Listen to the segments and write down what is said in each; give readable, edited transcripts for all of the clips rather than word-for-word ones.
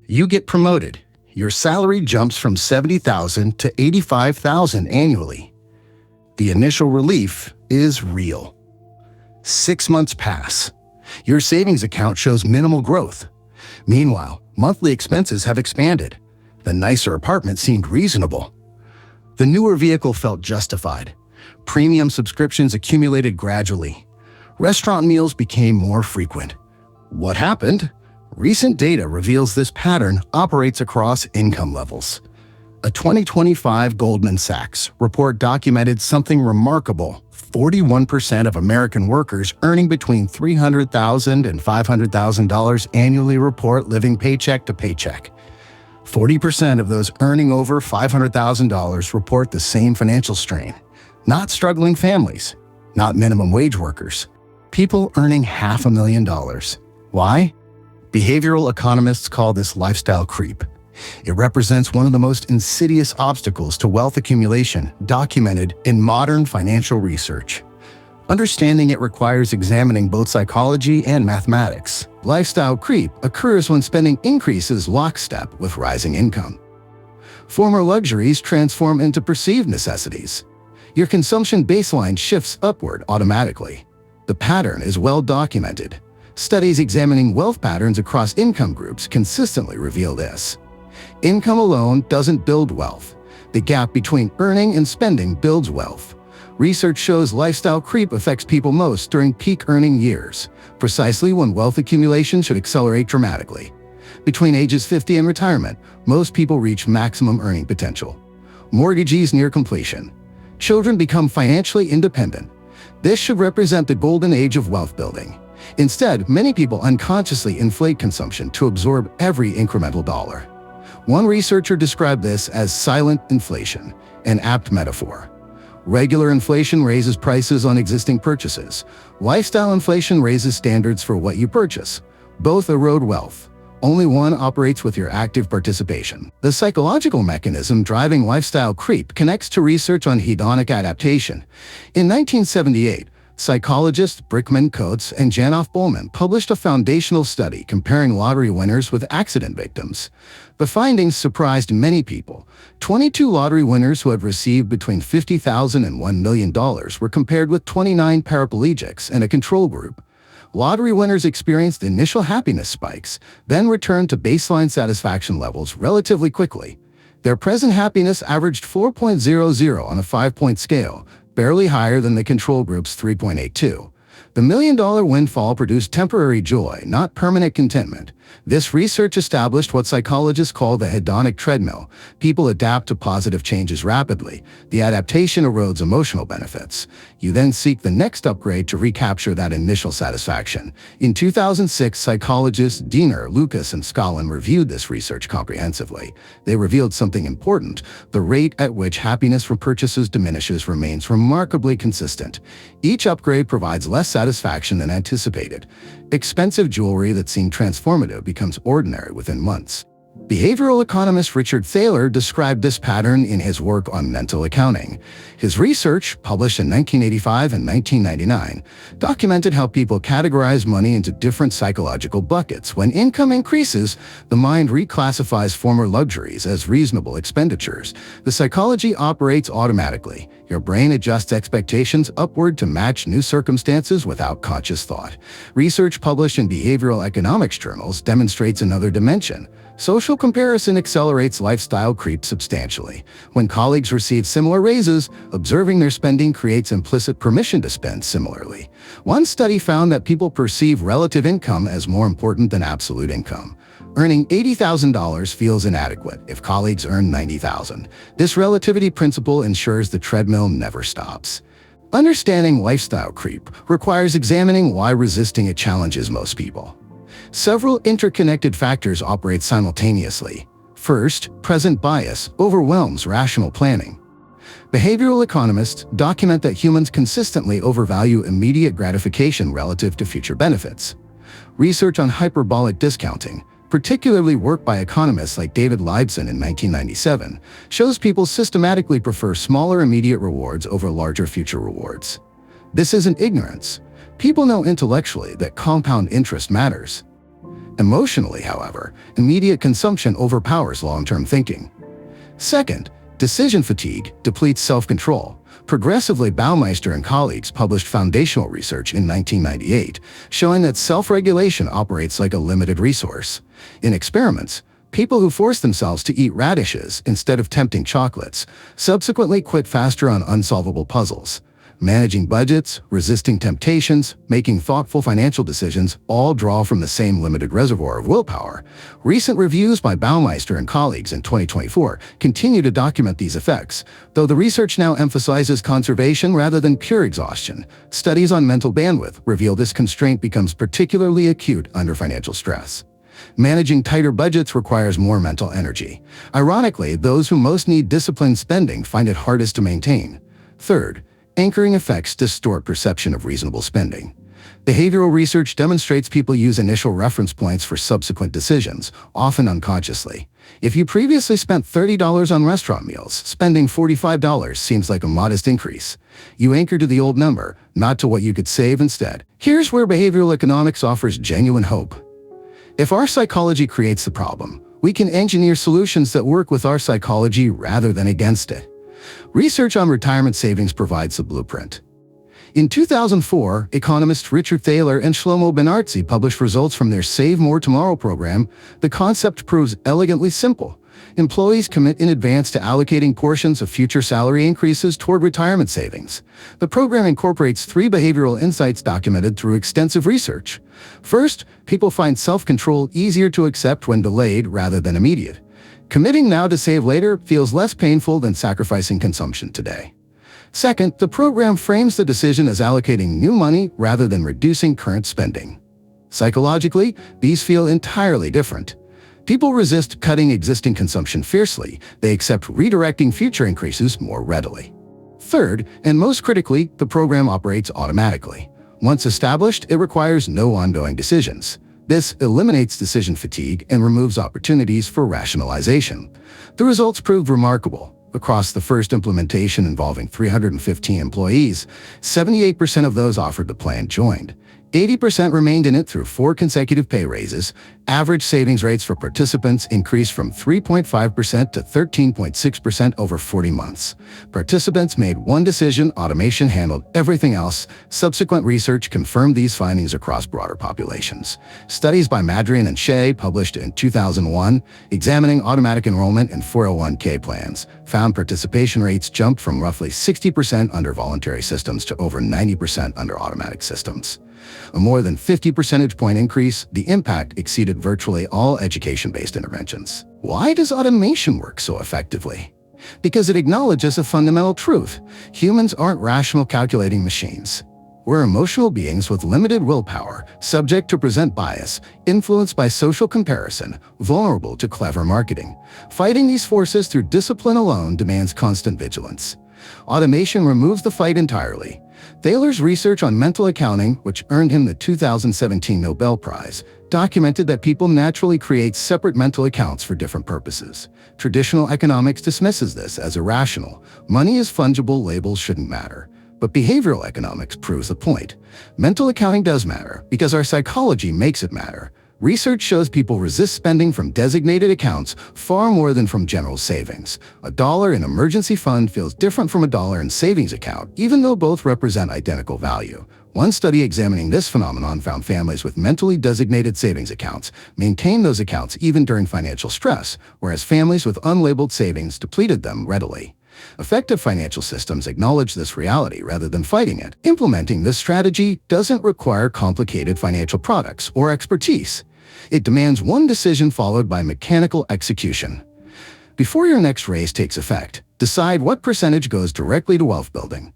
You get promoted. Your salary jumps from $70,000 to $85,000 annually. The initial relief is real. 6 months pass. Your savings account shows minimal growth. Meanwhile, monthly expenses have expanded. The nicer apartment seemed reasonable. The newer vehicle felt justified. Premium subscriptions accumulated gradually. Restaurant meals became more frequent. What happened? Recent data reveals this pattern operates across income levels. A 2025 Goldman Sachs report documented something remarkable. 41% of American workers earning between $300,000 and $500,000 annually report living paycheck to paycheck. 40% of those earning over $500,000 report the same financial strain. Not struggling families, not minimum wage workers. People earning $500,000. Why? Behavioral economists call this lifestyle creep. It represents one of the most insidious obstacles to wealth accumulation documented in modern financial research. Understanding it requires examining both psychology and mathematics. Lifestyle creep occurs when spending increases lockstep with rising income. Former luxuries transform into perceived necessities. Your consumption baseline shifts upward automatically. The pattern is well documented. Studies examining wealth patterns across income groups consistently reveal this. Income alone doesn't build wealth. The gap between earning and spending builds wealth. Research shows lifestyle creep affects people most during peak earning years, precisely when wealth accumulation should accelerate dramatically. Between ages 50 and retirement, most people reach maximum earning potential. Mortgages near completion. Children become financially independent. This should represent the golden age of wealth building. Instead, many people unconsciously inflate consumption to absorb every incremental dollar. One researcher described this as silent inflation, an apt metaphor. Regular inflation raises prices on existing purchases. Lifestyle inflation raises standards for what you purchase. Both erode wealth. Only one operates with your active participation. The psychological mechanism driving lifestyle creep connects to research on hedonic adaptation. In 1978, psychologists Brickman Coates and Janoff Bowman published a foundational study comparing lottery winners with accident victims. The findings surprised many people. 22 lottery winners who had received between $50,000 and $1 million were compared with 29 paraplegics in a control group. Lottery winners experienced initial happiness spikes, then returned to baseline satisfaction levels relatively quickly. Their present happiness averaged 4.00 on a 5-point scale, barely higher than the control group's 3.82. The $1 million windfall produced temporary joy, not permanent contentment. This research established what psychologists call the hedonic treadmill. People adapt to positive changes rapidly. The adaptation erodes emotional benefits. You then seek the next upgrade to recapture that initial satisfaction. In 2006, psychologists Diener, Lucas, and Scollin reviewed this research comprehensively. They revealed something important. The rate at which happiness from purchases diminishes remains remarkably consistent. Each upgrade provides less satisfaction than anticipated. Expensive jewelry that seemed transformative becomes ordinary within months. Behavioral economist Richard Thaler described this pattern in his work on mental accounting. His research, published in 1985 and 1999, documented how people categorize money into different psychological buckets. When income increases, the mind reclassifies former luxuries as reasonable expenditures. The psychology operates automatically. Your brain adjusts expectations upward to match new circumstances without conscious thought. Research published in behavioral economics journals demonstrates another dimension. Social comparison accelerates lifestyle creep substantially. When colleagues receive similar raises, observing their spending creates implicit permission to spend similarly. One study found that people perceive relative income as more important than absolute income. Earning $80,000 feels inadequate if colleagues earn $90,000. This relativity principle ensures the treadmill never stops. Understanding lifestyle creep requires examining why resisting it challenges most people. Several interconnected factors operate simultaneously. First, present bias overwhelms rational planning. Behavioral economists document that humans consistently overvalue immediate gratification relative to future benefits. Research on hyperbolic discounting, particularly work by economists like David Leibson in 1997, shows people systematically prefer smaller immediate rewards over larger future rewards. This isn't ignorance. People know intellectually that compound interest matters. Emotionally, however, immediate consumption overpowers long-term thinking. Second, decision fatigue depletes self-control. Progressively, Baumeister and colleagues published foundational research in 1998, showing that self-regulation operates like a limited resource. In experiments, people who forced themselves to eat radishes instead of tempting chocolates subsequently quit faster on unsolvable puzzles. Managing budgets, resisting temptations, making thoughtful financial decisions all draw from the same limited reservoir of willpower. Recent reviews by Baumeister and colleagues in 2024 continue to document these effects, though the research now emphasizes conservation rather than pure exhaustion. Studies on mental bandwidth reveal this constraint becomes particularly acute under financial stress. Managing tighter budgets requires more mental energy. Ironically, those who most need disciplined spending find it hardest to maintain. Third, anchoring effects distort perception of reasonable spending. Behavioral research demonstrates people use initial reference points for subsequent decisions, often unconsciously. If you previously spent $30 on restaurant meals, spending $45 seems like a modest increase. You anchor to the old number, not to what you could save instead. Here's where behavioral economics offers genuine hope. If our psychology creates the problem, we can engineer solutions that work with our psychology rather than against it. Research on retirement savings provides the blueprint. In 2004, economists Richard Thaler and Shlomo Benartzi published results from their Save More Tomorrow program. The concept proves elegantly simple. Employees commit in advance to allocating portions of future salary increases toward retirement savings. The program incorporates 3 behavioral insights documented through extensive research. First, people find self-control easier to accept when delayed rather than immediate. Committing now to save later feels less painful than sacrificing consumption today. Second, the program frames the decision as allocating new money rather than reducing current spending. Psychologically, these feel entirely different. People resist cutting existing consumption fiercely. They accept redirecting future increases more readily. Third, and most critically, the program operates automatically. Once established, it requires no ongoing decisions. This eliminates decision fatigue and removes opportunities for rationalization. The results proved remarkable. Across the first implementation involving 315 employees, 78% of those offered the plan joined. 80% remained in it through 4 consecutive pay raises. Average savings rates for participants increased from 3.5% to 13.6% over 40 months. Participants made one decision, automation handled everything else. Subsequent research confirmed these findings across broader populations. Studies by Madrian and Shea, published in 2001, examining automatic enrollment in 401k plans, found participation rates jumped from roughly 60% under voluntary systems to over 90% under automatic systems. A more than 50 percentage point increase, the impact exceeded virtually all education-based interventions. Why does automation work so effectively? Because it acknowledges a fundamental truth. Humans aren't rational calculating machines. We're emotional beings with limited willpower, subject to present bias, influenced by social comparison, vulnerable to clever marketing. Fighting these forces through discipline alone demands constant vigilance. Automation removes the fight entirely. Thaler's research on mental accounting, which earned him the 2017 Nobel Prize, documented that people naturally create separate mental accounts for different purposes. Traditional economics dismisses this as irrational. Money is fungible, labels shouldn't matter. But behavioral economics proves the point. Mental accounting does matter because our psychology makes it matter. Research shows people resist spending from designated accounts far more than from general savings. $1 in emergency fund feels different from $1 in savings account, even though both represent identical value. One study examining this phenomenon found families with mentally designated savings accounts maintained those accounts even during financial stress, whereas families with unlabeled savings depleted them readily. Effective financial systems acknowledge this reality rather than fighting it. Implementing this strategy doesn't require complicated financial products or expertise. It demands one decision followed by mechanical execution. Before your next raise takes effect, decide what percentage goes directly to wealth building.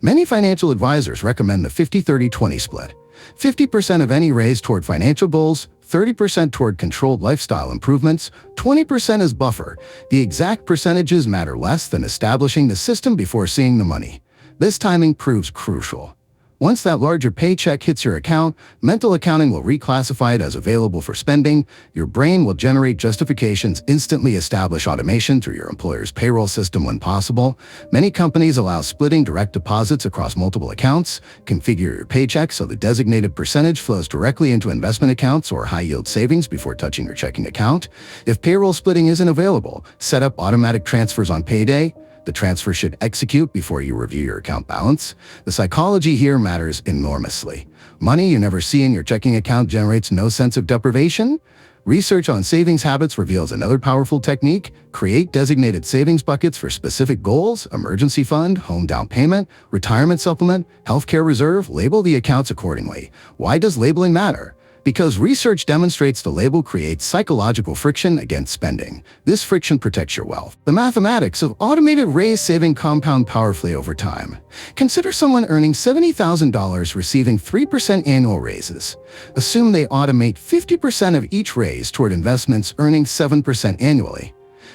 Many financial advisors recommend the 50-30-20 split. 50% of any raise toward financial goals, 30% toward controlled lifestyle improvements, 20% as buffer. The exact percentages matter less than establishing the system before seeing the money. This timing proves crucial. Once that larger paycheck hits your account, mental accounting will reclassify it as available for spending. Your brain will generate justifications, instantly establish automation through your employer's payroll system when possible. Many companies allow splitting direct deposits across multiple accounts. Configure your paycheck so the designated percentage flows directly into investment accounts or high-yield savings before touching your checking account. If payroll splitting isn't available, set up automatic transfers on payday. The transfer should execute before you review your account balance. The psychology here matters enormously. Money you never see in your checking account generates no sense of deprivation. Research on savings habits reveals another powerful technique. Create designated savings buckets for specific goals: emergency fund, home down payment, retirement supplement, healthcare reserve. Label the accounts accordingly. Why does labeling matter? Because research demonstrates the label creates psychological friction against spending. This friction protects your wealth. The mathematics of automated raise saving compound powerfully over time. Consider someone earning $70,000 receiving 3% annual raises. Assume they automate 50% of each raise toward investments earning 7% annually.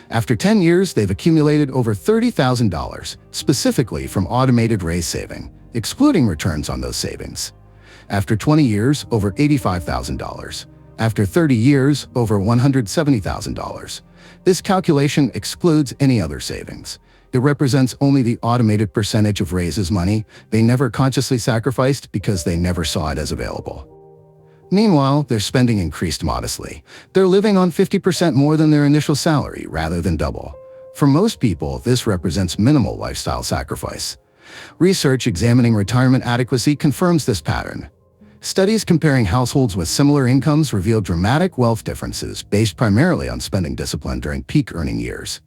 After 10 years, they've accumulated over $30,000, specifically from automated raise saving, excluding returns on those savings. After 20 years, over $85,000. After 30 years, over $170,000. This calculation excludes any other savings. It represents only the automated percentage of raises money they never consciously sacrificed because they never saw it as available. Meanwhile, their spending increased modestly. They're living on 50% more than their initial salary rather than double. For most people, this represents minimal lifestyle sacrifice. Research examining retirement adequacy confirms this pattern. Studies comparing households with similar incomes reveal dramatic wealth differences based primarily on spending discipline during peak earning years.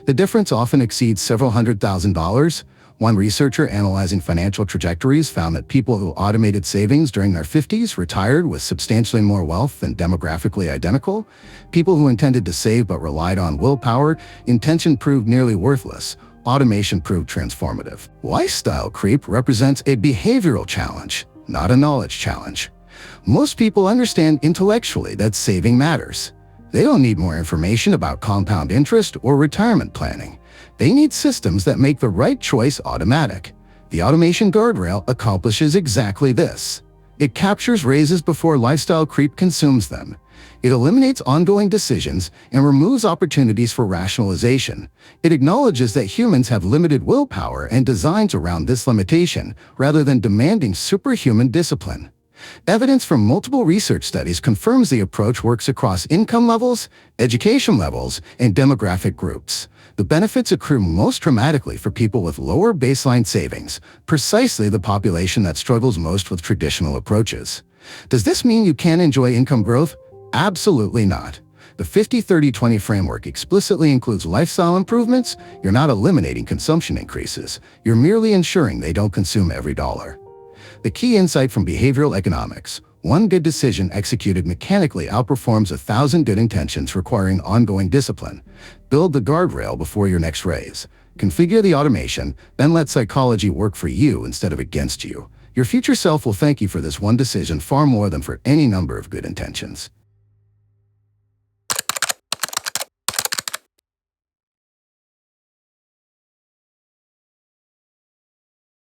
The difference often exceeds several $100,000. One researcher analyzing financial trajectories found that people who automated savings during their 50s retired with substantially more wealth than demographically identical. People who intended to save but relied on willpower, intention proved nearly worthless. Automation proved transformative. Lifestyle creep represents a behavioral challenge, not a knowledge challenge. Most people understand intellectually that saving matters. They don't need more information about compound interest or retirement planning. They need systems that make the right choice automatic. The automation guardrail accomplishes exactly this. It captures raises before lifestyle creep consumes them. It eliminates ongoing decisions and removes opportunities for rationalization. It acknowledges that humans have limited willpower and designs around this limitation, rather than demanding superhuman discipline. Evidence from multiple research studies confirms the approach works across income levels, education levels, and demographic groups. The benefits accrue most dramatically for people with lower baseline savings, precisely the population that struggles most with traditional approaches. Does this mean you can't enjoy income growth? Absolutely not. The 50-30-20 framework explicitly includes lifestyle improvements. You're not eliminating consumption increases. You're merely ensuring they don't consume every dollar. The key insight from behavioral economics: one good decision executed mechanically outperforms 1,000 good intentions requiring ongoing discipline. Build the guardrail before your next raise. Configure the automation, then let psychology work for you instead of against you. Your future self will thank you for this one decision far more than for any number of good intentions.